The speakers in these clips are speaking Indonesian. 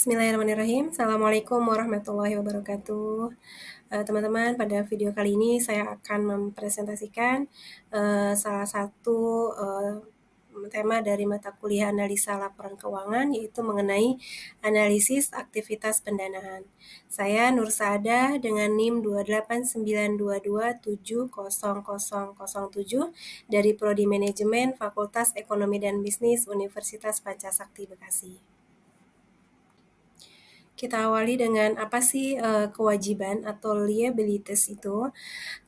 Bismillahirrahmanirrahim. Assalamualaikum warahmatullahi wabarakatuh. Teman-teman, pada video kali ini saya akan mempresentasikan salah satu tema dari mata kuliah analisa laporan keuangan, yaitu mengenai analisis aktivitas pendanaan. Saya Nur Saada dengan NIM 28922700007 dari Prodi Manajemen Fakultas Ekonomi dan Bisnis Universitas Pancasakti Bekasi. Kita awali dengan apa sih kewajiban atau liabilities itu.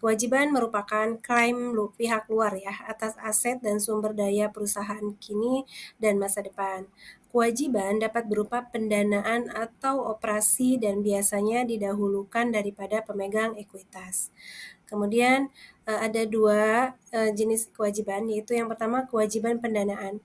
Kewajiban merupakan klaim pihak luar ya atas aset dan sumber daya perusahaan kini dan masa depan. Kewajiban dapat berupa pendanaan atau operasi dan biasanya didahulukan daripada pemegang ekuitas. Kemudian ada dua jenis kewajiban, yaitu yang pertama kewajiban pendanaan,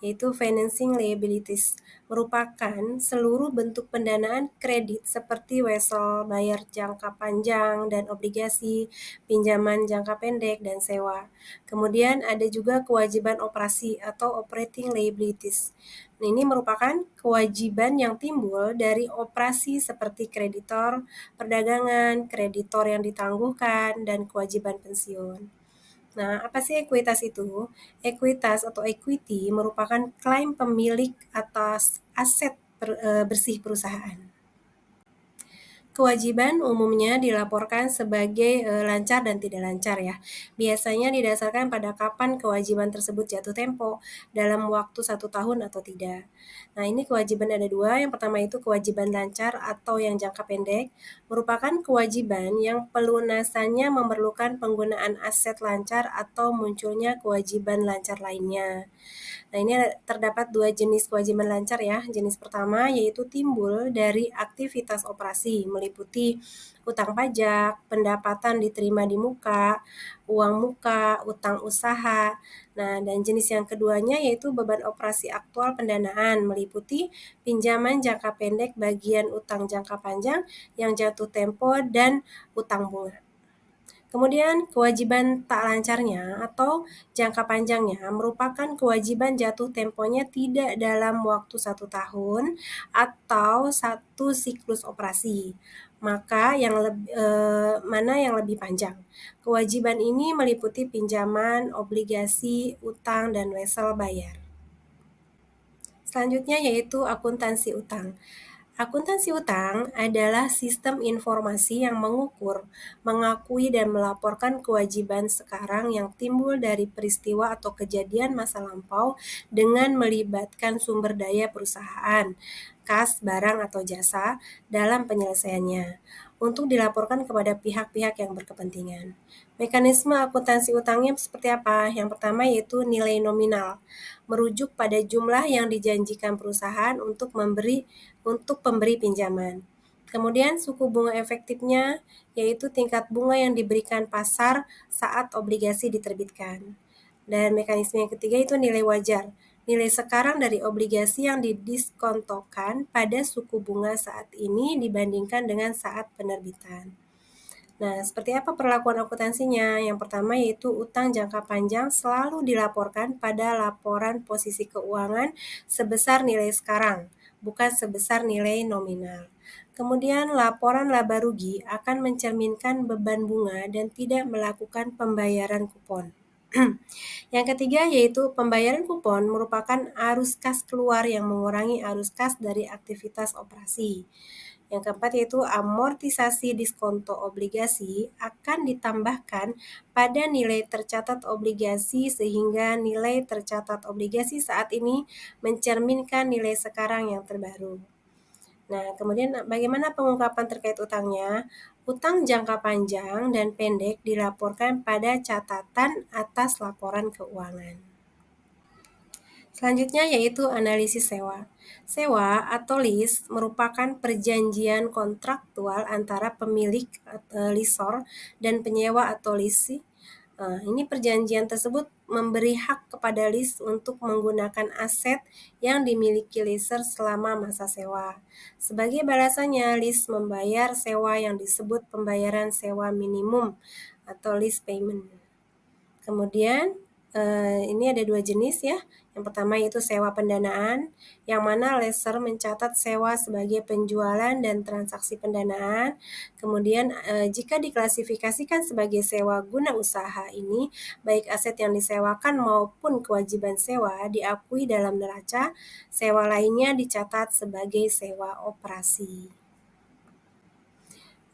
yaitu financing liabilities, merupakan seluruh bentuk pendanaan kredit seperti wesel, bayar jangka panjang dan obligasi, pinjaman jangka pendek, dan sewa. Kemudian ada juga kewajiban operasi atau operating liabilities. Ini merupakan kewajiban yang timbul dari operasi seperti kreditor, perdagangan, kreditor yang ditangguhkan, dan kewajiban pensiun. Nah, apa sih ekuitas itu? Ekuitas atau equity merupakan klaim pemilik atas aset bersih perusahaan. Kewajiban umumnya dilaporkan sebagai lancar dan tidak lancar ya. Biasanya didasarkan pada kapan kewajiban tersebut jatuh tempo, dalam waktu 1 tahun atau tidak. Nah, ini kewajiban ada dua. Yang pertama itu kewajiban lancar atau yang jangka pendek, merupakan kewajiban yang pelunasannya memerlukan penggunaan aset lancar atau munculnya kewajiban lancar lainnya. Nah, ini terdapat dua jenis kewajiban lancar ya. Jenis pertama yaitu timbul dari aktivitas operasi, meliputi utang pajak, pendapatan diterima di muka, uang muka, utang usaha. Nah, dan jenis yang keduanya yaitu beban operasi aktual pendanaan, meliputi pinjaman jangka pendek, bagian utang jangka panjang yang jatuh tempo, dan utang bunga. Kemudian kewajiban tak lancarnya atau jangka panjangnya merupakan kewajiban jatuh temponya tidak dalam waktu 1 tahun atau 1 siklus operasi. Maka mana yang lebih panjang? Kewajiban ini meliputi pinjaman, obligasi, utang, dan wesel bayar. Selanjutnya yaitu akuntansi utang. Akuntansi utang adalah sistem informasi yang mengukur, mengakui, dan melaporkan kewajiban sekarang yang timbul dari peristiwa atau kejadian masa lampau dengan melibatkan sumber daya perusahaan, kas, barang, atau jasa dalam penyelesaiannya, untuk dilaporkan kepada pihak-pihak yang berkepentingan. Mekanisme akuntansi utangnya seperti apa? Yang pertama yaitu nilai nominal, merujuk pada jumlah yang dijanjikan perusahaan untuk pemberi pinjaman. Kemudian suku bunga efektifnya yaitu tingkat bunga yang diberikan pasar saat obligasi diterbitkan. Dan mekanisme yang ketiga itu nilai wajar, nilai sekarang dari obligasi yang didiskontokan pada suku bunga saat ini dibandingkan dengan saat penerbitan. Nah, seperti apa perlakuan akuntansinya? Yang pertama yaitu utang jangka panjang selalu dilaporkan pada laporan posisi keuangan sebesar nilai sekarang, bukan sebesar nilai nominal. Kemudian laporan laba rugi akan mencerminkan beban bunga dan tidak melakukan pembayaran kupon. Yang ketiga yaitu pembayaran kupon merupakan arus kas keluar yang mengurangi arus kas dari aktivitas operasi. Yang keempat yaitu amortisasi diskonto obligasi akan ditambahkan pada nilai tercatat obligasi sehingga nilai tercatat obligasi saat ini mencerminkan nilai sekarang yang terbaru. Nah, kemudian bagaimana pengungkapan terkait utangnya? Utang jangka panjang dan pendek dilaporkan pada catatan atas laporan keuangan. Selanjutnya yaitu analisis sewa. Sewa atau lease merupakan perjanjian kontraktual antara pemilik lessor dan penyewa atau leasee. Ini perjanjian tersebut memberi hak kepada lease untuk menggunakan aset yang dimiliki lessor selama masa sewa. Sebagai balasannya, lease membayar sewa yang disebut pembayaran sewa minimum atau lease payment. Kemudian Ini ada dua jenis ya. Yang pertama yaitu sewa pendanaan, yang mana lessor mencatat sewa sebagai penjualan dan transaksi pendanaan. Kemudian jika diklasifikasikan sebagai sewa guna usaha ini, baik aset yang disewakan maupun kewajiban sewa diakui dalam neraca, sewa lainnya dicatat sebagai sewa operasi.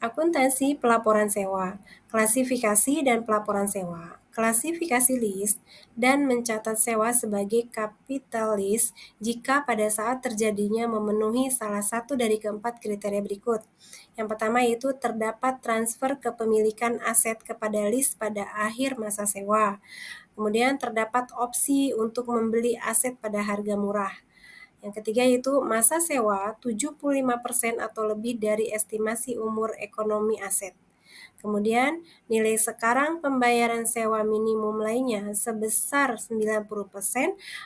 Akuntansi pelaporan sewa, klasifikasi dan pelaporan sewa, klasifikasi list, dan mencatat sewa sebagai capital list jika pada saat terjadinya memenuhi salah satu dari keempat kriteria berikut. Yang pertama yaitu terdapat transfer kepemilikan aset kepada list pada akhir masa sewa. Kemudian terdapat opsi untuk membeli aset pada harga murah. Yang ketiga yaitu masa sewa 75% atau lebih dari estimasi umur ekonomi aset. Kemudian nilai sekarang pembayaran sewa minimum lainnya sebesar 90%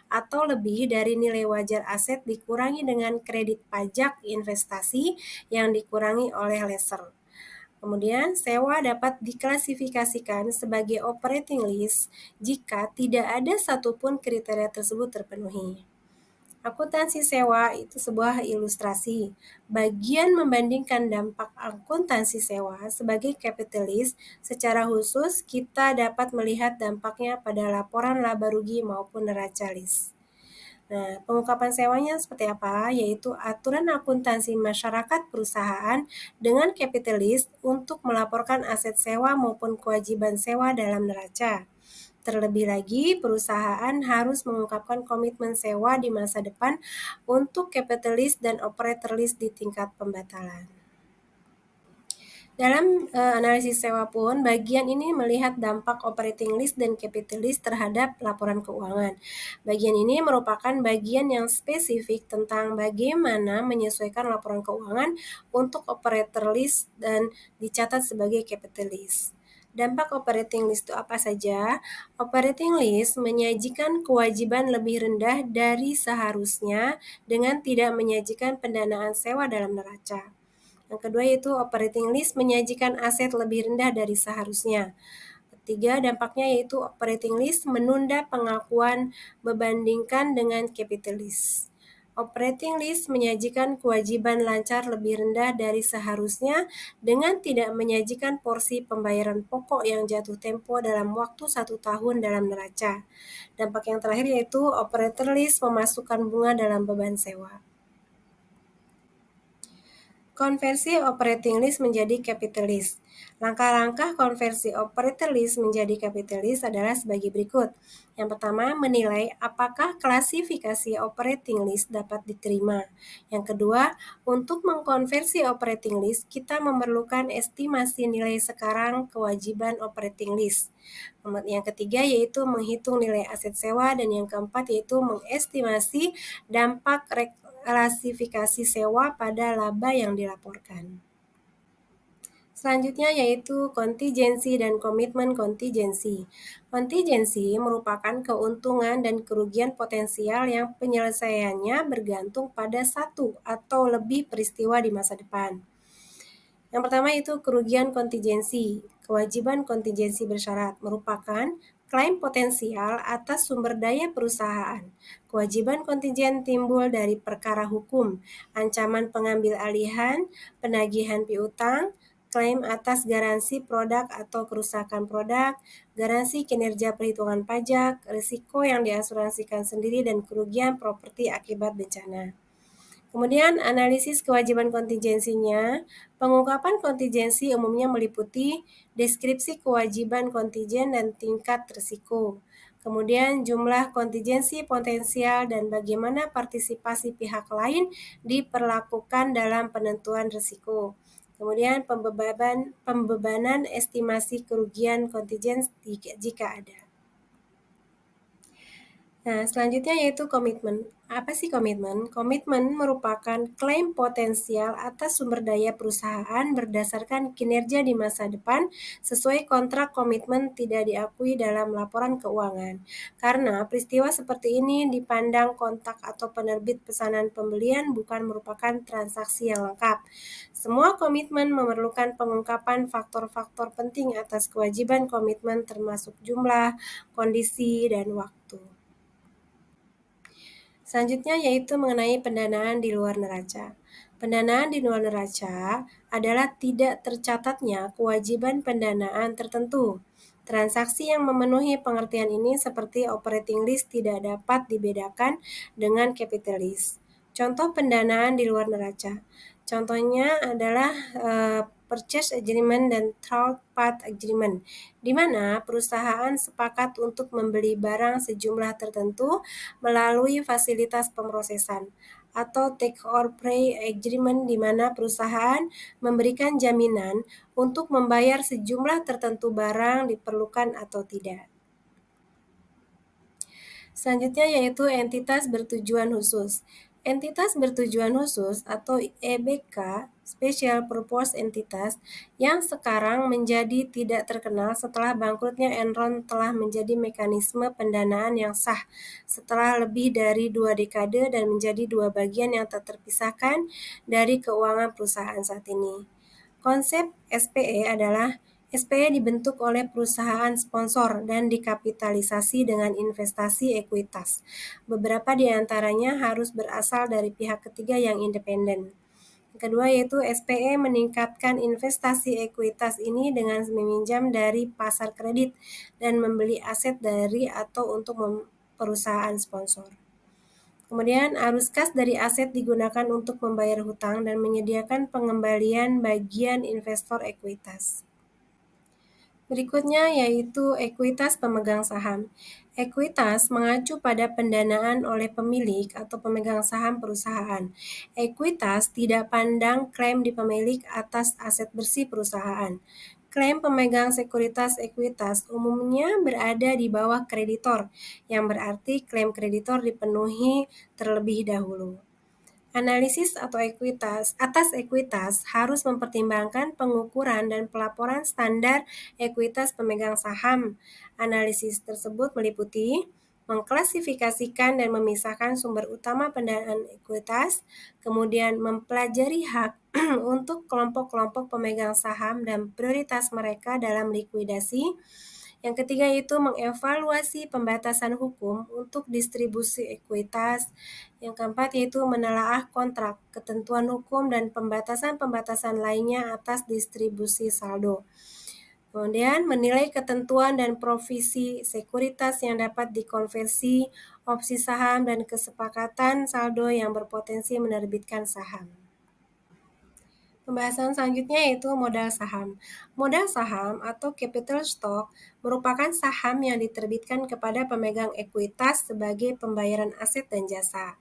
atau lebih dari nilai wajar aset dikurangi dengan kredit pajak investasi yang dikurangi oleh lessor. Kemudian, sewa dapat diklasifikasikan sebagai operating lease jika tidak ada satupun kriteria tersebut terpenuhi. Akuntansi sewa itu sebuah ilustrasi. Bagian membandingkan dampak akuntansi sewa sebagai kapitalis, secara khusus kita dapat melihat dampaknya pada laporan laba rugi maupun neraca list. Nah, pengungkapan sewanya seperti apa? Yaitu aturan akuntansi masyarakat perusahaan dengan kapitalis untuk melaporkan aset sewa maupun kewajiban sewa dalam neraca. Terlebih lagi, perusahaan harus mengungkapkan komitmen sewa di masa depan untuk capitalist dan operator list di tingkat pembatalan. Dalam analisis sewa pun, bagian ini melihat dampak operating list dan capital list terhadap laporan keuangan. Bagian ini merupakan bagian yang spesifik tentang bagaimana menyesuaikan laporan keuangan untuk operator list dan dicatat sebagai capital list. Dampak operating list itu apa saja? Operating list menyajikan kewajiban lebih rendah dari seharusnya dengan tidak menyajikan pendanaan sewa dalam neraca. Yang kedua yaitu operating list menyajikan aset lebih rendah dari seharusnya. Ketiga, dampaknya yaitu operating list menunda pengakuan berbandingkan dengan capital list. Operating list menyajikan kewajiban lancar lebih rendah dari seharusnya dengan tidak menyajikan porsi pembayaran pokok yang jatuh tempo dalam waktu 1 tahun dalam neraca. Dampak yang terakhir yaitu operator list memasukkan bunga dalam beban sewa. Konversi operating list menjadi capital list. Langkah-langkah konversi operating list menjadi capital list adalah sebagai berikut. Yang pertama, menilai apakah klasifikasi operating list dapat diterima. Yang kedua, untuk mengkonversi operating list, kita memerlukan estimasi nilai sekarang kewajiban operating list. Yang ketiga yaitu menghitung nilai aset sewa dan yang keempat yaitu mengestimasi dampak klasifikasi sewa pada laba yang dilaporkan. Selanjutnya yaitu kontingensi dan komitmen kontingensi. Kontingensi merupakan keuntungan dan kerugian potensial yang penyelesaiannya bergantung pada satu atau lebih peristiwa di masa depan. Yang pertama itu kerugian kontingensi. Kewajiban kontingensi bersyarat merupakan klaim potensial atas sumber daya perusahaan. Kewajiban kontingen timbul dari perkara hukum, ancaman pengambil alihan, penagihan piutang, klaim atas garansi produk atau kerusakan produk, garansi kinerja perhitungan pajak, risiko yang diasuransikan sendiri, dan kerugian properti akibat bencana. Kemudian analisis kewajiban kontingensinya. Pengungkapan kontingensi umumnya meliputi deskripsi kewajiban kontingen dan tingkat risiko. Kemudian jumlah kontingensi potensial dan bagaimana partisipasi pihak lain diperlakukan dalam penentuan risiko. Kemudian pembebanan estimasi kerugian kontingen jika ada. Nah, selanjutnya yaitu komitmen. Apa sih komitmen? Komitmen merupakan klaim potensial atas sumber daya perusahaan berdasarkan kinerja di masa depan sesuai kontrak komitmen tidak diakui dalam laporan keuangan. Karena peristiwa seperti ini dipandang kontak atau penerbit pesanan pembelian bukan merupakan transaksi yang lengkap. Semua komitmen memerlukan pengungkapan faktor-faktor penting atas kewajiban komitmen termasuk jumlah, kondisi, dan waktu. Selanjutnya yaitu mengenai pendanaan di luar neraca. Pendanaan di luar neraca adalah tidak tercatatnya kewajiban pendanaan tertentu. Transaksi yang memenuhi pengertian ini seperti operating list tidak dapat dibedakan dengan capital list. Contoh pendanaan di luar neraca. Contohnya adalah purchase agreement dan third part agreement, di mana perusahaan sepakat untuk membeli barang sejumlah tertentu melalui fasilitas pemrosesan, atau take or pay agreement di mana perusahaan memberikan jaminan untuk membayar sejumlah tertentu barang diperlukan atau tidak. Selanjutnya yaitu entitas bertujuan khusus. Entitas bertujuan khusus atau EBK, Special Purpose Entitas, yang sekarang menjadi tidak terkenal setelah bangkrutnya Enron telah menjadi mekanisme pendanaan yang sah setelah lebih dari 2 dekade dan menjadi dua bagian yang tak terpisahkan dari keuangan perusahaan saat ini. Konsep SPE adalah SPE dibentuk oleh perusahaan sponsor dan dikapitalisasi dengan investasi ekuitas. Beberapa di antaranya harus berasal dari pihak ketiga yang independen. Kedua yaitu SPE meningkatkan investasi ekuitas ini dengan meminjam dari pasar kredit dan membeli aset dari atau untuk perusahaan sponsor. Kemudian arus kas dari aset digunakan untuk membayar hutang dan menyediakan pengembalian bagian investor ekuitas. Berikutnya yaitu ekuitas pemegang saham. Ekuitas mengacu pada pendanaan oleh pemilik atau pemegang saham perusahaan. Ekuitas tidak pandang klaim di pemilik atas aset bersih perusahaan. Klaim pemegang sekuritas ekuitas umumnya berada di bawah kreditor, yang berarti klaim kreditor dipenuhi terlebih dahulu. Analisis atau ekuitas harus mempertimbangkan pengukuran dan pelaporan standar ekuitas pemegang saham. Analisis tersebut meliputi mengklasifikasikan dan memisahkan sumber utama pendanaan ekuitas, kemudian mempelajari hak untuk kelompok-kelompok pemegang saham dan prioritas mereka dalam likuidasi. Yang ketiga itu mengevaluasi pembatasan hukum untuk distribusi ekuitas. Yang keempat yaitu menelaah kontrak, ketentuan hukum, dan pembatasan-pembatasan lainnya atas distribusi saldo. Kemudian menilai ketentuan dan provisi sekuritas yang dapat dikonversi, opsi saham, dan kesepakatan saldo yang berpotensi menerbitkan saham. Pembahasan selanjutnya yaitu modal saham. Modal saham atau capital stock merupakan saham yang diterbitkan kepada pemegang ekuitas sebagai pembayaran aset dan jasa.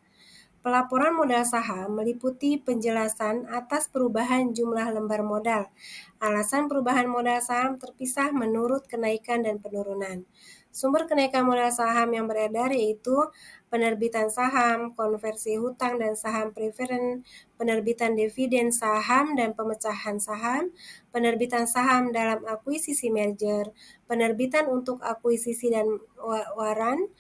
Pelaporan modal saham meliputi penjelasan atas perubahan jumlah lembar modal. Alasan perubahan modal saham terpisah menurut kenaikan dan penurunan. Sumber kenaikan modal saham yang beredar yaitu penerbitan saham, konversi hutang dan saham preferen, penerbitan dividen saham dan pemecahan saham, penerbitan saham dalam akuisisi merger, penerbitan untuk akuisisi dan waran,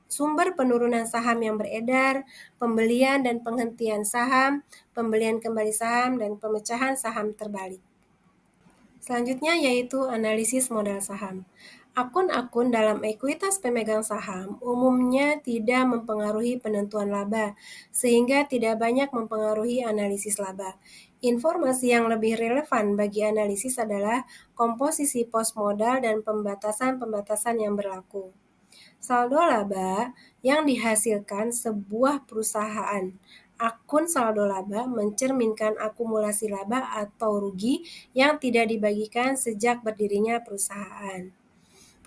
sumber penurunan saham yang beredar, pembelian dan penghentian saham, pembelian kembali saham, dan pemecahan saham terbalik. Selanjutnya yaitu analisis modal saham. Akun-akun dalam ekuitas pemegang saham umumnya tidak mempengaruhi penentuan laba, sehingga tidak banyak mempengaruhi analisis laba. Informasi yang lebih relevan bagi analisis adalah komposisi pos modal dan pembatasan-pembatasan yang berlaku. Saldo laba yang dihasilkan sebuah perusahaan. Akun saldo laba mencerminkan akumulasi laba atau rugi yang tidak dibagikan sejak berdirinya perusahaan.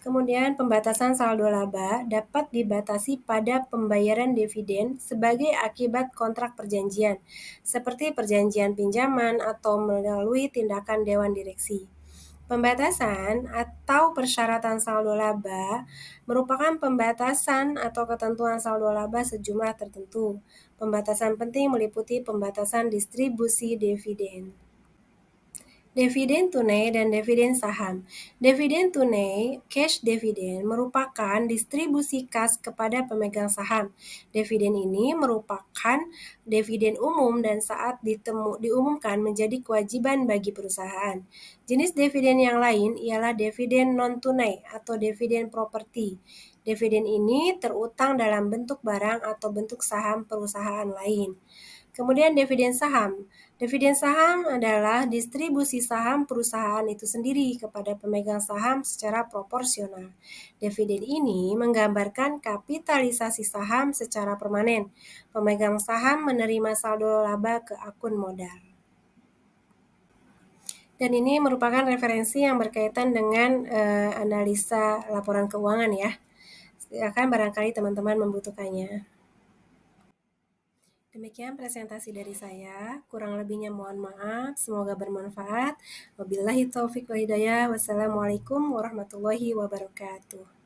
Kemudian pembatasan saldo laba dapat dibatasi pada pembayaran dividen sebagai akibat kontrak perjanjian, seperti perjanjian pinjaman atau melalui tindakan dewan direksi. Pembatasan atau persyaratan saldo laba merupakan pembatasan atau ketentuan saldo laba sejumlah tertentu. Pembatasan penting meliputi pembatasan distribusi dividen. Dividen tunai dan dividen saham. Dividen tunai, cash dividend, merupakan distribusi kas kepada pemegang saham. Dividen ini merupakan dividen umum dan saat diumumkan menjadi kewajiban bagi perusahaan. Jenis dividen yang lain ialah dividen non-tunai atau dividen properti. Dividen ini terutang dalam bentuk barang atau bentuk saham perusahaan lain. Kemudian dividen saham. Dividen saham adalah distribusi saham perusahaan itu sendiri kepada pemegang saham secara proporsional. Dividen ini menggambarkan kapitalisasi saham secara permanen. Pemegang saham menerima saldo laba ke akun modal. Dan ini merupakan referensi yang berkaitan dengan analisa laporan keuangan ya. Silakan barangkali teman-teman membutuhkannya. Demikian presentasi dari saya, kurang lebihnya mohon maaf, semoga bermanfaat. Wabillahi taufiq wa hidayah, wassalamualaikum warahmatullahi wabarakatuh.